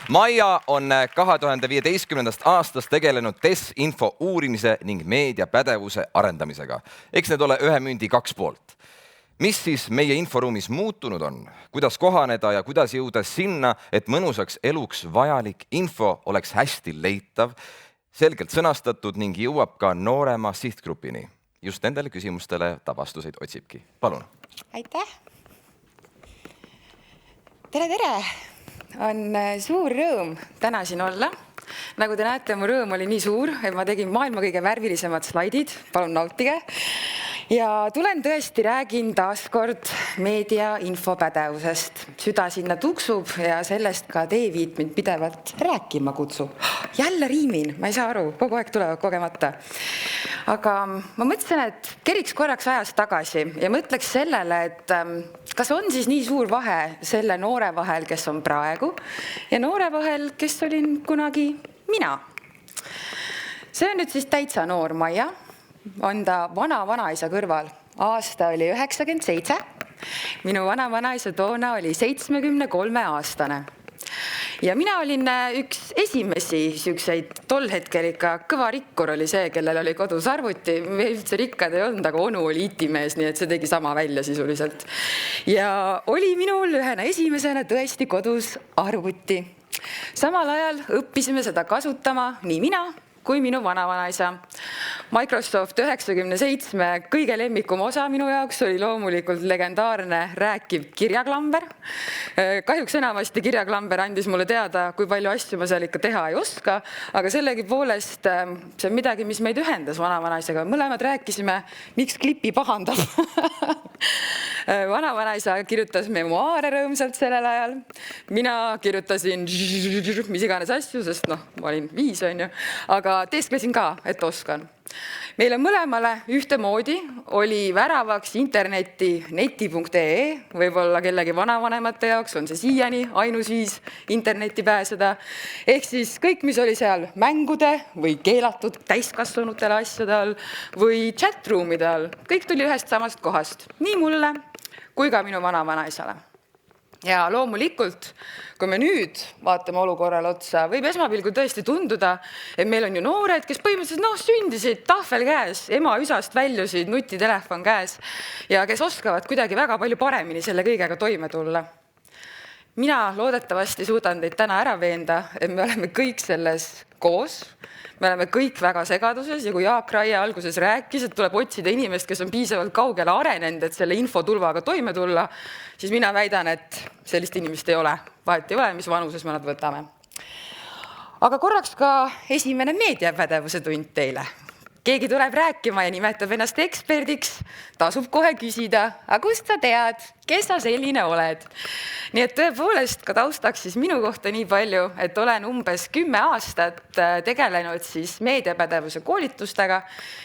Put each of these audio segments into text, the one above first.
Maia on 2015. aastast tegelenud desinfo uurimise ning meediapädevuse arendamisega. Eks need ole ühe mündi kaks poolt. Mis siis meie inforuumis muutunud on? Kuidas kohaneda ja kuidas jõuda sinna, et mõnusaks eluks vajalik info oleks hästi leitav, selgelt sõnastatud ning jõuab ka noorema sihtgrupini? Just nendele küsimustele ta vastuseid otsibki. Palun. Aitäh! Tere! On suur rõõm täna siin olla. Nagu te näete, mu rõõm oli nii suur, et ma tegin maailma kõige värvilisemad slaidid. Palun nautige. Ja tulen tõesti räägin taaskord meedia infopädevusest. Süda sinna tuksub ja sellest ka Teeviit mind pidevalt rääkima kutsub. Jälle riimin, ma ei saa aru, kogu aeg tulevad kogemata. Aga ma mõtlesin, et keriks korraks ajas tagasi ja mõtleks sellele, et kas on siis nii suur vahe selle noore vahel, kes on praegu, ja noore vahel, kes olin kunagi mina. See on nüüd siis täitsa noor Maia. On ta vanaisa kõrval. Aasta oli 97. Minu vanaisa toona oli 73-aastane. Ja mina olin üks esimesi sükseid, tol hetkel ikka kõva rikkur oli see, kellel oli kodus arvuti. Me üldse rikkad ei olnud, aga onu oli itimees, nii et see tegi sama välja sisuliselt. Ja oli minul ühena esimesena tõesti kodus arvuti. Samal ajal õppisime seda kasutama nii mina kui minu vanavanaisa. Microsoft 97 kõige lemmikum osa minu jaoks oli loomulikult legendaarne rääkiv kirjaklamber. Kahjuks enamasti kirjaklamber andis mulle teada, kui palju asju ma seal ikka teha ei oska, aga sellegi poolest see on midagi, mis meid ühendas vanavanaisega. Mõlemad rääkisime, miks klipi pahandab. Vanavanaisa kirjutas memuaare rõõmsalt sellel ajal. Mina kirjutasin mis iganes asju, sest ma olin 5, on ju, aga teesklesin ka, et oskan. Meile mõlemale ühtemoodi oli väravaks interneti neti.ee, võib-olla kellegi vanavanemate jaoks on see siiani ainus viis internetti pääseda. Ehk siis kõik, mis oli seal mängude või keelatud täiskasvanutele asjade all või chatroomide all, kõik tuli ühest samast kohast, nii mulle kui ka minu vanavanaisale. Ja loomulikult, kui me nüüd vaatame olukorrale otsa, võib esmapilgul tõesti tunduda, et meil on ju noored, kes põhimõtteliselt sündisid tahvel käes, ema üsast väljusid, nutitelefon käes ja kes oskavad kuidagi väga palju paremini selle kõigega toime tulla. Mina loodetavasti suudan teid täna ära veenda, et me oleme kõik selles koos. Me oleme kõik väga segaduses ja kui Jaak Raie alguses rääkis, et tuleb otsida inimest, kes on piisavalt kaugele arenenud, et selle infotulvaga toime tulla, siis mina väidan, et sellist inimest ei ole. Vahet ei ole, mis vanuses me nad võtame. Aga korraks ka esimene meediapädevuse tund teile. Keegi tuleb rääkima ja nimetab ennast eksperdiks, tasub kohe küsida, aga kust sa tead, kes sa selline oled? Nii et tõepoolest ka taustaks siis minu kohta nii palju, et olen umbes 10 aastat tegelenud siis meediapädevuse koolitustega,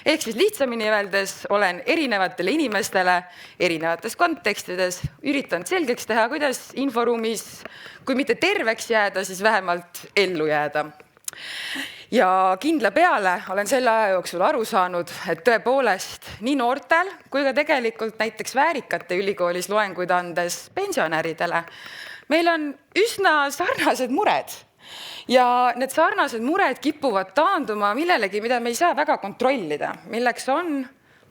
ehk siis lihtsamini öeldes olen erinevatele inimestele erinevates kontekstides üritanud selgeks teha, kuidas inforuumis, kui mitte terveks jääda, siis vähemalt ellu jääda. Ja kindla peale olen selle aja jooksul aru saanud, et tõepoolest nii noortel kui ka tegelikult näiteks Väärikate ülikoolis loenguid andes pensionäridele. Meil on üsna sarnased mured ja need sarnased mured kipuvad taanduma millelegi, mida me ei saa väga kontrollida, milleks on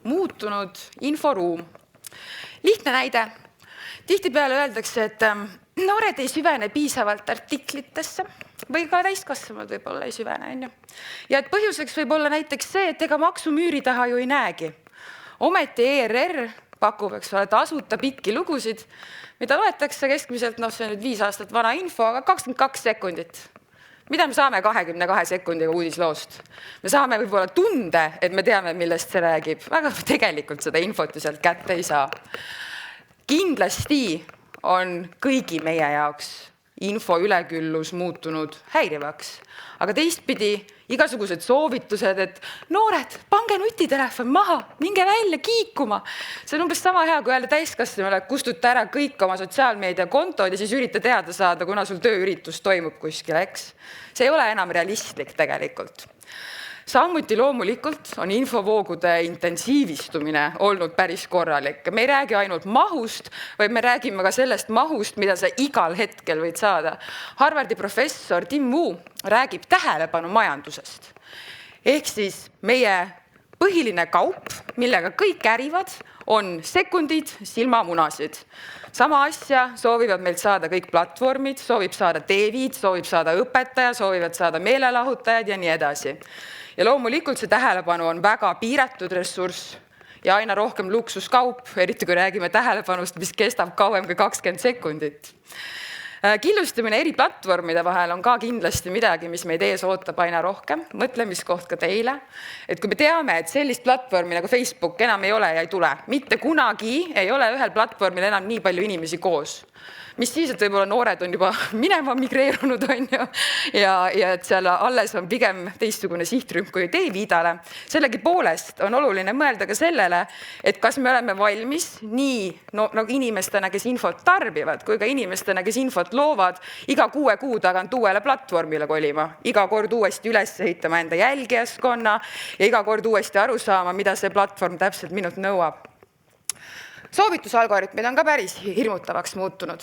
muutunud inforuum. Lihtne näide. Tihtipeale öeldakse, et noored ei süvene piisavalt artiklitesse või ka täiskasvanud võib-olla ei süvene. Ja et põhjuseks võib olla näiteks see, et ega maksumüüri taha ju ei näegi. Ometi ERR pakub tasuta pikki lugusid, mida loetakse keskmiselt, see on nüüd 5 aastat vana info, aga 22 sekundit. Mida me saame 22 sekundiga uudisloost? Me saame võib-olla tunde, et me teame, millest see räägib, aga tegelikult seda infot ju sealt kätte ei saa. Kindlasti on kõigi meie jaoks info üleküllus muutunud häirivaks. Aga teistpidi igasugused soovitused, et noored, pange nutitelefon maha, minge välja kiikuma. See on umbes sama hea, kui öelda täiskasvanule, kustuta ära kõik oma sotsiaalmeedia kontod ja siis ürita teada saada, kuna sul tööüritus toimub kuskil, eks. See ei ole enam realistlik tegelikult. Samuti loomulikult on infovoogude intensiivistumine olnud päris korralik. Me ei räägi ainult mahust, vaid me räägime ka sellest mahust, mida sa igal hetkel võid saada. Harvardi professor Tim Wu räägib tähelepanu majandusest. Ehk siis meie põhiline kaup, millega kõik ärivad, on sekundid, silmamunasid. Sama asja soovivad meilt saada kõik platvormid, soovib saada TV-d, soovib saada õpetaja, soovivad saada meelelahutajad ja nii edasi. Ja loomulikult see tähelepanu on väga piiratud ressurss ja aina rohkem luksuskaup, eriti kui räägime tähelepanust, mis kestab kauem kui 20 sekundit. Killustamine eri platvormide vahel on ka kindlasti midagi, mis meid ees ootab aina rohkem. Mõtlemiskoht ka teile, et kui me teame, et sellist platvormi nagu Facebook enam ei ole ja ei tule, mitte kunagi ei ole ühel platvormil enam nii palju inimesi koos. Mis siis, et võib-olla noored on juba minema migreerunud, on ju, ja et seal alles on pigem teistsugune sihtrühm kui Teeviidale. Sellegi poolest on oluline mõelda ka sellele, et kas me oleme valmis nii nagu inimestena, kes infot tarbivad, kui ka inimestena, kes infot loovad, iga 6 kuu tagant uuele platvormile kolima, iga kord uuesti üles ehitama enda jälgijaskonna ja iga kord uuesti aru saama, mida see platvorm täpselt minult nõuab. Soovitusalgoritmid on ka päris hirmutavaks muutunud.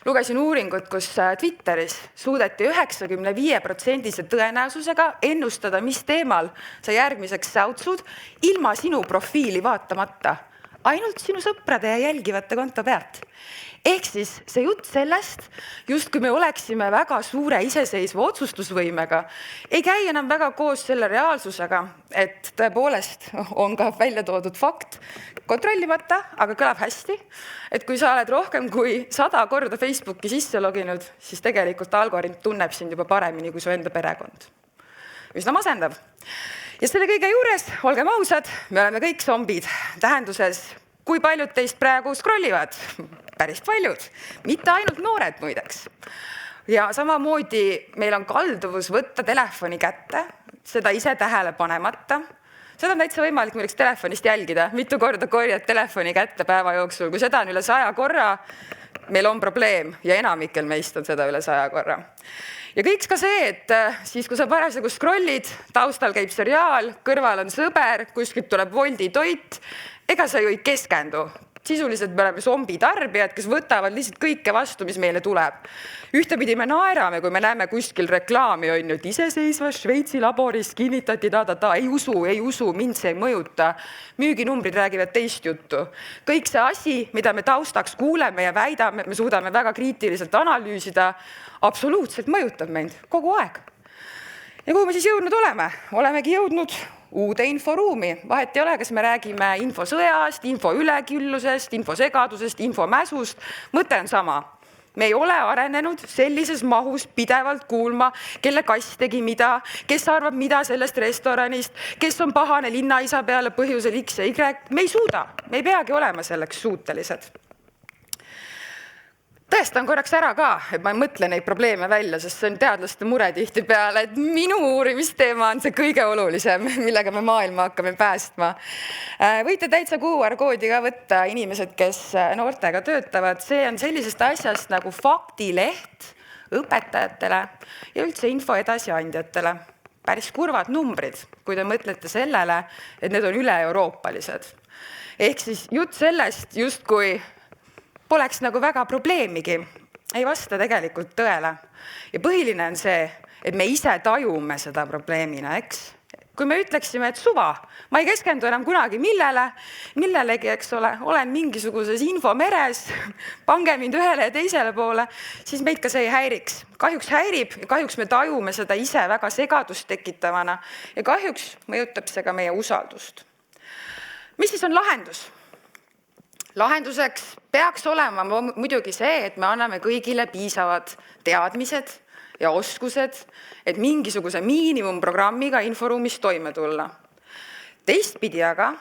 Lugesin uuringut, kus Twitteris suudeti 95% tõenäosusega ennustada, mis teemal sa järgmiseks säutsud, ilma sinu profiili vaatamata. Ainult sinu sõprade ja jälgivate konto pealt. Ehk siis see jutt sellest, just kui me oleksime väga suure iseseisva otsustusvõimega, ei käi enam väga koos selle reaalsusega, et tõepoolest on ka välja toodud fakt, kontrollimata, aga kõlab hästi, et kui sa oled rohkem kui 100 korda Facebooki sisse loginud, siis tegelikult algoritm tunneb sind juba paremini kui su enda perekond. Üsna masendav. Ja selle kõige juures, olgem ausad, me oleme kõik zombid. Tähenduses, kui paljud teist praegu scrollivad? Päris paljud, mitte ainult noored muideks. Ja samamoodi meil on kalduvus võtta telefoni kätte, seda ise tähele panemata. Seda on täitsa võimalik milleks telefonist jälgida, mitu korda korjad telefoni kätte päeva jooksul. Kui seda on üle 100 korra, meil on probleem ja enamikel meist on seda üle 100 korra. Ja kõik ka see, et siis kui sa parasjagu scrollid, taustal käib seriaal, kõrval on sõber, kuskilt tuleb Woldi toit, ega sa ju ei keskendu. Sisuliselt me oleme zombitarbijad, kes võtavad lihtsalt kõike vastu, mis meile tuleb. Ühtepidi me naerame, kui me näeme kuskil reklaami, on ju, et iseseisva Šveitsi laboris kinnitati ei usu, mind see ei mõjuta. Müüginumbrid räägivad teist juttu. Kõik see asi, mida me taustaks kuuleme ja väidame, me suudame väga kriitiliselt analüüsida, absoluutselt mõjutab meid kogu aeg. Ja kuhu me siis jõudnud oleme? Olemegi jõudnud uude inforuumi. Vahet ei ole, kas me räägime infosõjast, info üleküllusest, infosegadusest, infomäsust. Mõte on sama. Me ei ole arenenud sellises mahus pidevalt kuulma, kelle kass tegi mida, kes arvab mida sellest restoranist, kes on pahane linnaisa peale põhjusel X ja Y. Me ei suuda. Me ei peagi olema selleks suutelised. Tõestan korraks ära ka, et ma ei mõtle neid probleeme välja, sest see on teadlaste mure tihti peale, et minu uurimisteema on see kõige olulisem, millega me maailma hakkame päästma. Võite täitsa QR-koodi ka võtta inimesed, kes noortega töötavad. See on sellisest asjast nagu faktileht õpetajatele ja üldse info edasiandjatele. Päris kurvad numbrid, kui te mõtlete sellele, et need on üle-euroopalised. Ehk siis jutt sellest justkui poleks nagu väga probleemigi, ei vasta tegelikult tõele. Ja põhiline on see, et me ise tajume seda probleemina, eks? Kui me ütleksime, et suva, ma ei keskendu enam kunagi millelegi, eks ole, olen mingisuguses infomeres, pange mind ühele ja teisele poole, siis meid ka see ei häiriks. Kahjuks häirib ja kahjuks me tajume seda ise väga segadust tekitavana ja kahjuks mõjutab see ka meie usaldust. Mis siis on lahendus? Lahenduseks peaks olema muidugi see, et me anname kõigile piisavad teadmised ja oskused, et mingisuguse miinimumprogrammiga inforuumis toime tulla. Teistpidi aga,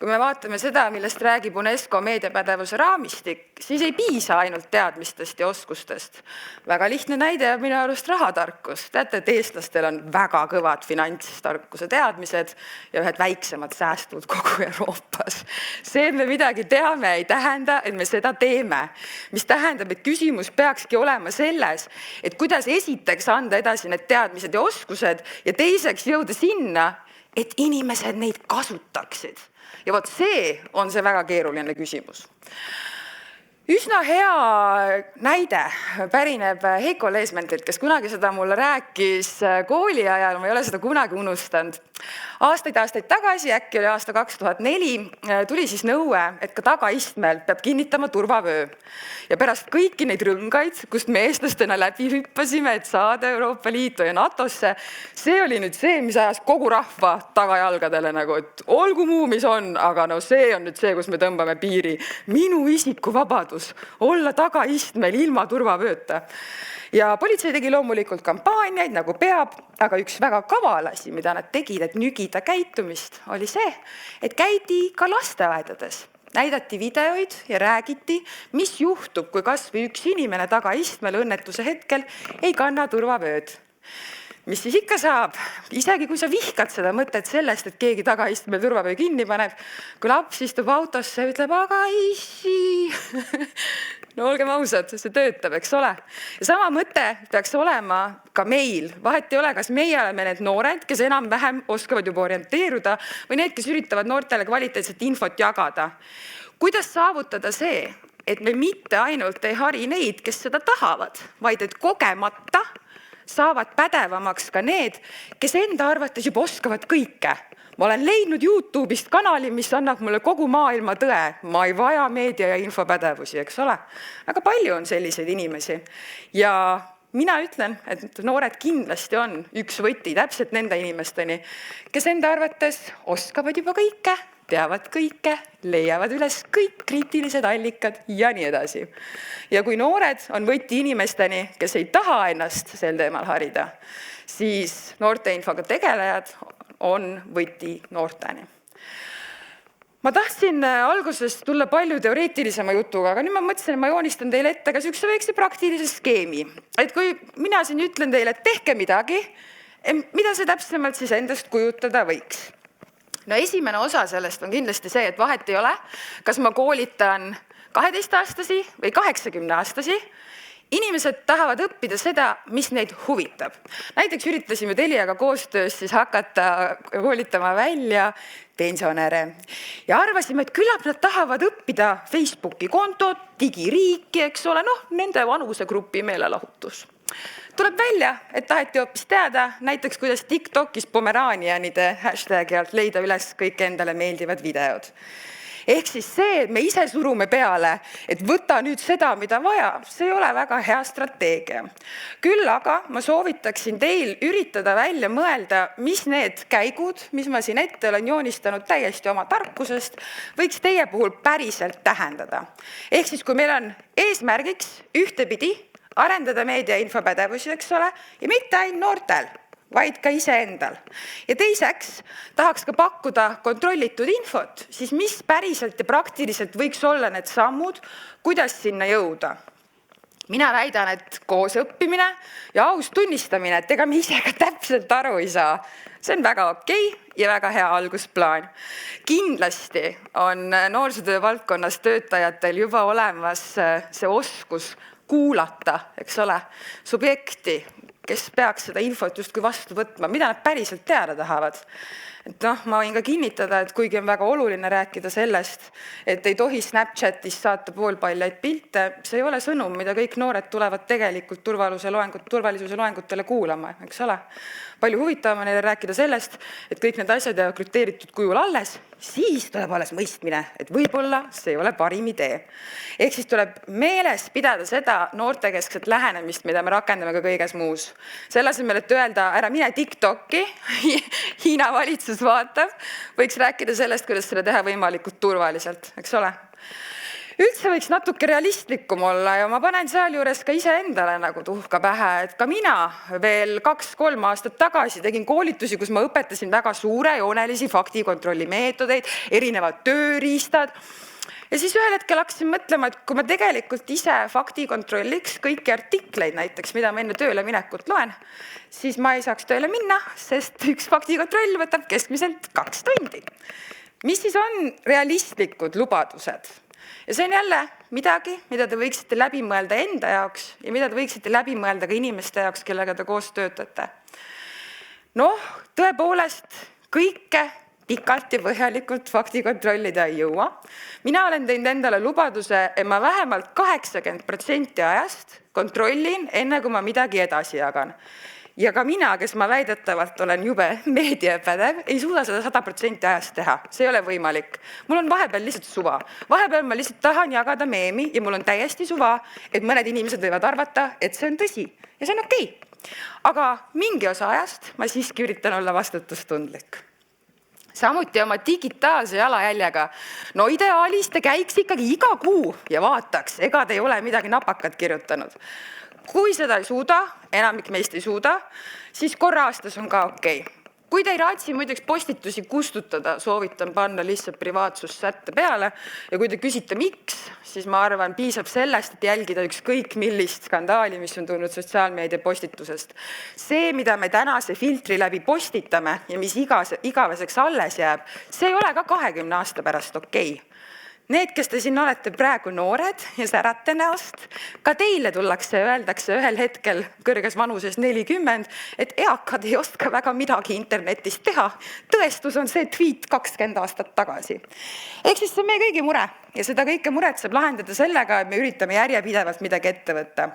kui me vaatame seda, millest räägib UNESCO meediapädevuse raamistik, siis ei piisa ainult teadmistest ja oskustest. Väga lihtne näide on minu arust rahatarkus. Teate, et eestlastel on väga kõvad finantstarkuse teadmised ja ühed väiksemad säästud kogu Euroopas. See, et me midagi teame, ei tähenda, et me seda teeme. Mis tähendab, et küsimus peakski olema selles, et kuidas esiteks anda edasi need teadmised ja oskused ja teiseks jõuda sinna, et inimesed neid kasutaksid? Ja vot see on see väga keeruline küsimus. Üsna hea näide pärineb Heiko Leesmentilt, kes kunagi seda mulle rääkis kooli ajal, ma ei ole seda kunagi unustanud. Aastaid tagasi, äkki oli aasta 2004, tuli siis nõue, et ka tagaistmel peab kinnitama turvavöö. Ja pärast kõiki neid rõngaid, kust me eestlastena läbi hüppasime, et saada Euroopa Liitu ja NATOsse, see oli nüüd see, mis ajas kogu rahva tagajalgadele nagu, et olgu muu, mis on, aga no see on nüüd see, kus me tõmbame piiri. Minu isikuvabadus olla tagaistmel ilma turvavööta. Ja politsei tegi loomulikult kampaaniaid, nagu peab, aga üks väga kaval asi, mida nad tegid, et nügida käitumist, oli see, et käidi ka lasteaedades. Näidati videoid ja räägiti, mis juhtub, kui kas või üks inimene tagaistmel õnnetuse hetkel ei kanna turvavööd. Mis siis ikka saab? Isegi kui sa vihkad seda mõtet sellest, et keegi tagaistmel turvavöö kinni paneb, kui laps istub autosse ja ütleb, aga issi. No olgem ausad, see töötab, eks ole. Ja sama mõte peaks olema ka meil. Vahet ei ole, kas meie oleme need noored, kes enam-vähem oskavad juba orienteeruda, või need, kes üritavad noortele kvaliteetset infot jagada. Kuidas saavutada see, et me mitte ainult ei hari neid, kes seda tahavad, vaid et kogemata saavad pädevamaks ka need, kes enda arvates juba oskavad kõike. Ma olen leidnud YouTube'ist kanali, mis annab mulle kogu maailma tõe. Ma ei vaja meedia ja infopädevusi, eks ole. Väga palju on selliseid inimesi. Ja mina ütlen, et noored kindlasti on üks võti täpselt nende inimesteni, kes enda arvates oskavad juba kõike, teavad kõike, leiavad üles kõik kriitilised allikad ja nii edasi. Ja kui noored on võti inimesteni, kes ei taha ennast sel teemal harida, siis noorteinfoga tegelejad on võti noorteni. Ma tahtsin alguses tulla palju teoreetilisema jutuga, aga nüüd ma mõtlesin, et ma joonistan teile ette ka üks väikse praktilise skeemi. Et kui mina siin ütlen teile, et tehke midagi, mida see täpsemalt siis endast kujutada võiks? No esimene osa sellest on kindlasti see, et vahet ei ole, kas ma koolitan 12-aastasi või 80-aastasi. Inimesed tahavad õppida seda, mis neid huvitab. Näiteks üritasime Teliaga koostöös siis hakata koolitama välja pensionäre. Ja arvasime, et küllap nad tahavad õppida Facebooki kontot, digiriiki, eks ole, nende vanusegrupi meelelahutus. Tuleb välja, et taheti hoopis teada näiteks, kuidas TikTokis Pomeraanianide hashtagi alt leida üles kõik endale meeldivad videod. Ehk siis see, et me ise surume peale, et võta nüüd seda, mida vaja, see ei ole väga hea strateegia. Küll aga ma soovitaksin teil üritada välja mõelda, mis need käigud, mis ma siin ette olen joonistanud täiesti oma tarkusest, võiks teie puhul päriselt tähendada. Ehk siis, kui meil on eesmärgiks ühtepidi arendada meedia infopädevusi, eks ole, ja mitte ainult noortel, vaid ka iseendal. Ja teiseks tahaks ka pakkuda kontrollitud infot, siis mis päriselt ja praktiliselt võiks olla need sammud, kuidas sinna jõuda. Mina väidan, et koos õppimine ja aus tunnistamine, et ega me ise ka täpselt aru ei saa. See on väga okei ja väga hea algusplaan. Kindlasti on noorsootöö valdkonnas töötajatel juba olemas see oskus kuulata, eks ole, subjekti, kes peaks seda infot justkui vastu võtma, mida nad päriselt teada tahavad. Et ma võin ka kinnitada, et kuigi on väga oluline rääkida sellest, et ei tohi Snapchatis saata poolpaljaid pilte, see ei ole sõnum, mida kõik noored tulevad tegelikult turvalisuse loengutele kuulama, eks ole. Palju huvitavam on neile rääkida sellest, et kõik need asjad ja krüpteeritud kujul alles, siis tuleb alles mõistmine, et võib-olla see ei ole parim idee. Ehk siis tuleb meeles pidada seda noortekeskset lähenemist, mida me rakendame ka kõiges muus. Selle asemel, et öelda, ära mine TikToki, Hiina valitsus vaatab, võiks rääkida sellest, kuidas seda teha võimalikult turvaliselt, eks ole. Üldse võiks natuke realistlikum olla ja ma panen seal juures ka iseendale nagu tuhka pähe, et ka mina veel 2-3 aastat tagasi tegin koolitusi, kus ma õpetasin väga suurejoonelisi faktikontrolli meetodeid, erinevad tööriistad. Ja siis ühel hetkel hakkasin mõtlema, et kui ma tegelikult ise faktikontrolliks kõiki artikleid näiteks, mida ma enne tööle minekut loen, siis ma ei saaks tööle minna, sest üks faktikontroll võtab keskmiselt 2 tundi. Mis siis on realistlikud lubadused? Ja see on jälle midagi, mida te võiksite läbi mõelda enda jaoks ja mida te võiksite läbi mõelda ka inimeste jaoks, kellega te koos töötate. Tõepoolest, kõike pikalt ja põhjalikult fakti kontrollida ei jõua. Mina olen teinud endale lubaduse, et ma vähemalt 80% ajast kontrollin, enne kui ma midagi edasi jagan. Ja ka mina, kes ma väidetavalt olen jube meediapädev, ei suuda seda 100% ajast teha. See ei ole võimalik. Mul on vahepeal lihtsalt suva. Vahepeal ma lihtsalt tahan jagada meemi ja mul on täiesti suva, et mõned inimesed võivad arvata, et see on tõsi. Ja see on okei. Aga mingi osa ajast ma siiski üritan olla vastutustundlik. Samuti oma digitaalse jalajäljega. No ideaalis te käiks ikkagi iga kuu ja vaataks, ega te ei ole midagi napakat kirjutanud. Kui seda ei suuda, enamik meist ei suuda, siis korra aastas on ka okei. Kui te ei raatsi muideks postitusi kustutada, soovitan panna lihtsalt privaatsussätte peale ja kui te küsite miks, siis ma arvan, piisab sellest, et jälgida ükskõik millist skandaali, mis on tulnud sotsiaalmeedia postitusest. See, mida me tänase filtri läbi postitame ja mis igaveseks alles jääb, see ei ole ka 20 aasta pärast okei. Need, kes te siin olete praegu noored ja särate näost, ka teile tullakse ja öeldakse ühel hetkel kõrges vanuses 40, et eakad ei oska väga midagi internetist teha. Tõestus on see tweet 20 aastat tagasi. Ehk siis see on meie kõigi mure ja seda kõike muret saab lahendada sellega, et me üritame järjepidevalt midagi ette võtta.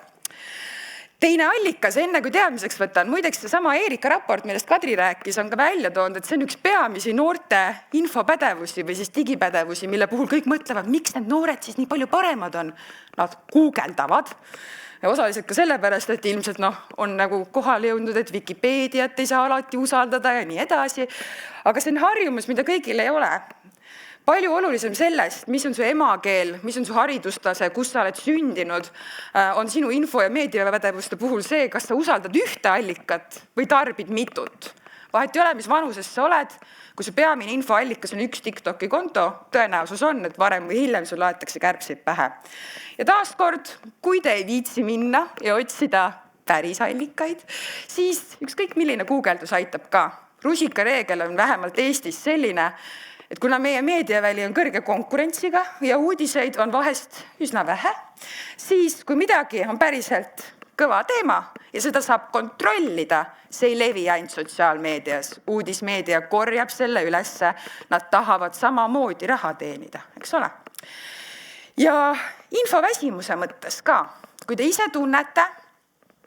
Teine allikas, enne kui teadmiseks võtan, muideks see sama Eerika raport, millest Kadri rääkis, on ka välja toonud, et see on üks peamisi noorte infopädevusi või siis digipädevusi, mille puhul kõik mõtlevad, miks need noored siis nii palju paremad on. Nad guugeldavad ja osaliselt ka sellepärast, et ilmselt on nagu kohale jõudnud, et Wikipeediat ei saa alati usaldada ja nii edasi. Aga see on harjumus, mida kõigil ei ole. Palju olulisem sellest, mis on su emakeel, mis on su haridustase, kus sa oled sündinud, on sinu info- ja meediapädevuste puhul see, kas sa usaldad ühte allikat või tarbid mitut. Vahet ei ole, mis vanuses sa oled, kui su peamine infoallikas on üks TikToki konto, tõenäosus on, et varem või hiljem sul laetakse kärbsid pähe. Ja taaskord, kui te ei viitsi minna ja otsida päris allikaid, siis ükskõik milline guugeldus aitab ka. Rusikareegel on vähemalt Eestis selline, et kuna meie meediaväli on kõrge konkurentsiga ja uudiseid on vahest üsna vähe, siis kui midagi on päriselt kõva teema ja seda saab kontrollida, see ei levi ainult sotsiaalmeedias. Uudismeedia korjab selle ülesse, nad tahavad samamoodi raha teenida, eks ole. Ja infoväsimuse mõttes ka, kui te ise tunnete,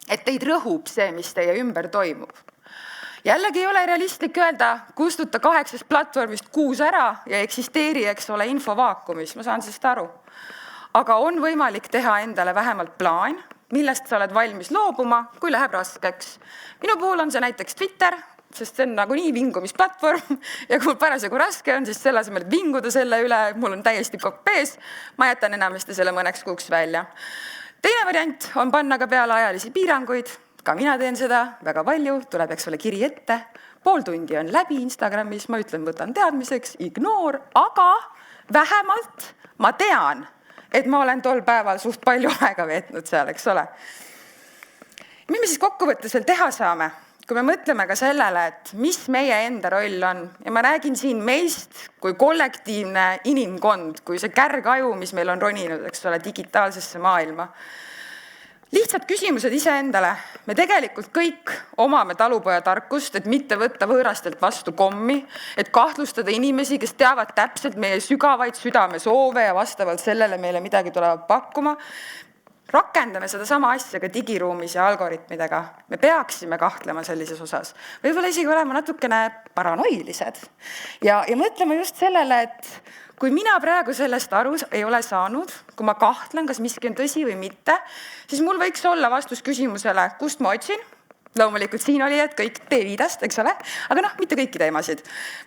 et teid rõhub see, mis teie ümber toimub. Jällegi ei ole realistlik öelda, kustuta 8 platvormist 6 ära ja eksisteeri, eks ole, infovaakumis, ma saan sellest aru. Aga on võimalik teha endale vähemalt plaan, millest sa oled valmis loobuma, kui läheb raskeks. Minu puhul on see näiteks Twitter, sest see on nagu nii vingumisplatvorm ja kui mul parasjagu raske on, siis selle asemel, et vinguda selle üle, mul on täiesti kopp ees, ma jätan enamasti selle mõneks kuuks välja. Teine variant on panna ka peale ajalisi piiranguid. Ka mina teen seda väga palju, tuleb eks ole kiri ette, pool tundi on läbi Instagramis, ma ütlen, võtan teadmiseks, ignore, aga vähemalt ma tean, et ma olen tol päeval suht palju aega veetnud seal, eks ole. Mis me siis kokkuvõttes veel teha saame, kui me mõtleme ka sellele, et mis meie enda roll on ja ma räägin siin meist kui kollektiivne inimkond, kui see kärgaju, mis meil on roninud, eks ole, digitaalsesse maailma. Lihtsalt küsimused iseendale. Me tegelikult kõik omame talupoja tarkust, et mitte võtta võõrastelt vastu kommi, et kahtlustada inimesi, kes teavad täpselt meie sügavaid südamesoove ja vastavalt sellele meile midagi tulevad pakkuma. Rakendame seda sama asja ka digiruumis ja algoritmidega. Me peaksime kahtlema sellises osas. Võib-olla isegi olema natukene paranoilised. Ja mõtlema just sellele, et kui mina praegu sellest aru ei ole saanud, kui ma kahtlen, kas miski on tõsi või mitte, siis mul võiks olla vastus küsimusele, kust ma otsin. Loomulikult siin oli, et kõik teeviidast, eks ole, aga mitte kõiki teemasid.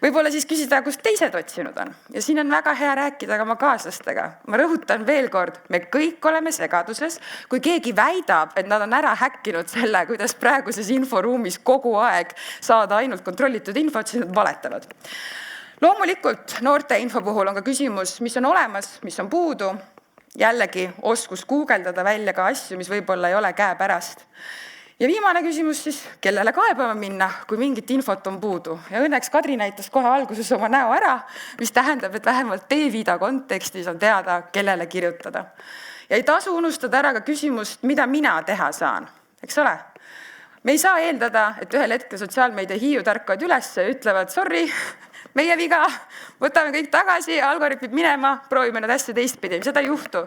Võib-olla siis küsida, kust teised otsinud on. Ja siin on väga hea rääkida ka oma kaaslastega. Ma rõhutan veel kord, me kõik oleme segaduses. Kui keegi väidab, et nad on ära häkkinud selle, kuidas praeguses inforuumis kogu aeg saada ainult kontrollitud infot, siis nad valetavad. Loomulikult noorte info puhul on ka küsimus, mis on olemas, mis on puudu. Jällegi oskus guugeldada välja ka asju, mis võib-olla ei ole käepärast. Ja viimane küsimus siis, kellele kaebama minna, kui mingit infot on puudu. Ja õnneks Kadri näitas kohe alguses oma näo ära, mis tähendab, et vähemalt teeviida kontekstis on teada, kellele kirjutada. Ja ei tasu unustada ära ka küsimust, mida mina teha saan. Eks ole? Me ei saa eeldada, et ühel hetkel sotsiaalmeedia hiiud ärkavad üles ja ütlevad, sorry, meie viga, võtame kõik tagasi, algoritmid minema, proovime need asja teistpidi. Seda ei juhtu.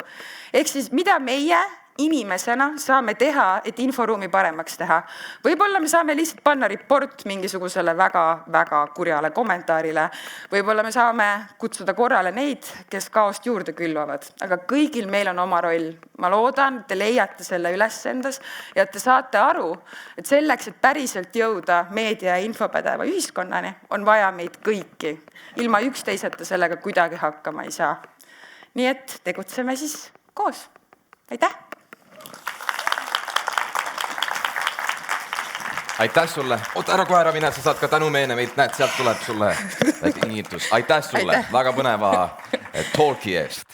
Ehk siis, mida meie inimesena saame teha, et inforuumi paremaks teha. Võib-olla me saame lihtsalt panna report mingisugusele väga kurjale kommentaarile. Võib-olla me saame kutsuda korrale neid, kes kaost juurde külvavad. Aga kõigil meil on oma roll. Ma loodan, te leiate selle üles endas ja te saate aru, et selleks, et päriselt jõuda meedia ja infopädeva ühiskonnani, on vaja meid kõiki. Ilma üksteiseta sellega kuidagi hakkama ei saa. Nii et tegutseme siis koos. Aitäh! Aitäh sulle. Oota, ära kohe ära mine, sa saad ka tänumeene meilt. Näed, sealt tuleb sulle väike kingitus. Aitäh sulle väga põneva talki eest.